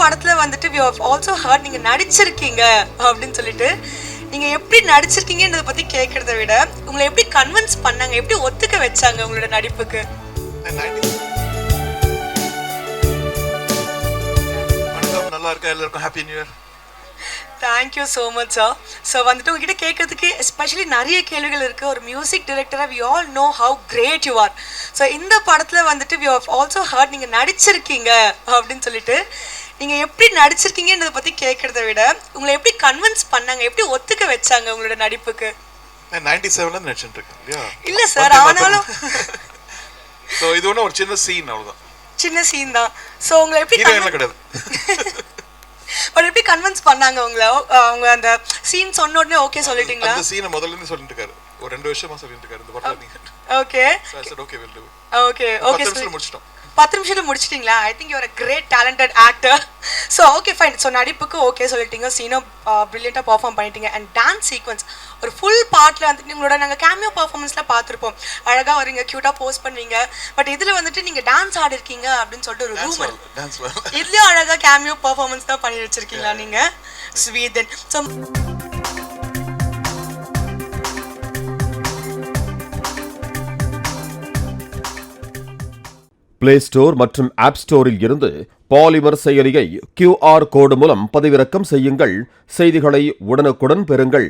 படத்துல வந்துட்டு we have also heard நீங்க நடிச்சிருக்கீங்க அப்படின்னு சொல்லிட்டு நீங்க எப்படி நடிச்சிருக்கீங்கன்றத பத்தி கேக்குறத விட உங்களை எப்படி கன்வின்ஸ் பண்ணாங்க, எப்படி ஒத்துக்க வச்சாங்க உங்களோட நடிப்புக்கு? வணக்கம், நல்லா இருக்கா? எல்லாருக்கும் happy new year. Thank you so much sir. So வந்துட்டு உங்ககிட்ட கேட்கறதுக்கு எஸ்பெஷலி நிறைய கேள்விகள் இருக்குது. ஒரு மியூசிக் டைரக்டராக we all know how great you are. So இந்த படத்தில் வந்துட்டு வி ஹவ் ஆல்சோ ஹர்ட் நீங்கள் நடிச்சிருக்கீங்க அப்படின்னு சொல்லிட்டு நீங்கள் எப்படி நடிச்சிருக்கீங்கன்றதை பற்றி கேட்குறத விட உங்களை எப்படி கன்வின்ஸ் பண்ணாங்க, எப்படி ஒத்துக்க வச்சாங்க உங்களோட நடிப்புக்கு? 97ல நடிச்சிட்டு இருக்கேன் இல்லையா? இல்லை சார், ஆனாலும் ஸோ இது ஒன்று ஒரு சின்ன சீன், அவ்வளோதான். சின்ன சீன் தான். ஸோ உங்களை எப்படி கிடையாது பட் எப்படி கன்வின்ஸ் பண்ணாங்க உங்களை? அவங்க அந்த சீன் சொன்ன உடனே ஓகே சொல்லிட்டீங்களா? அந்த சீனை முதல்ல இருந்து சொல்லிட்டு இருக்காரு, ஒரு 2 வருஷமா சொல்லிட்டு இருக்காரு இந்த படத்துல. நீங்க okay okay will do okay okay 10 நிமிஷத்துல முடிச்சிட்டோம். 10 நிமிஷத்துல முடிச்சிட்டீங்களா? I think you are a great talented actor. So okay fine. So நடிப்புக்கு ஓகே சொல்லிட்டீங்க, சீனும் ப்ரில்லியண்ட்டாக பர்ஃபார்ம் பண்ணிட்டீங்க. அண்ட் டான்ஸ் சீக்வன்ஸ் ஒரு ஃபுல் பார்ட்டில் வந்துட்டு உங்களோட நாங்கள் கேமியோ பர்ஃபார்மன்ஸில் பார்த்துருப்போம். அழகாக வரீங்க, க்யூட்டாக போஸ்ட் பண்ணுவீங்க. பட் இதில் வந்துட்டு நீங்கள் டான்ஸ் ஆடிருக்கீங்க அப்படின்னு சொல்லிட்டு ஒரு ரூமர். இதுலேயும் அழகாக கேமியோ பர்ஃபார்மன்ஸ் தான் பண்ணி வச்சிருக்கீங்களா நீங்கள்? ஸ்வீதன். ஸோ பிளே ஸ்டோர் மற்றும் ஆப் ஸ்டோரில் இருந்து பாலிமர் செயலியை QR கோடு மூலம் பதிவிறக்கம் செய்யுங்கள். செய்திகளை உடனுக்குடன் பெறுங்கள்.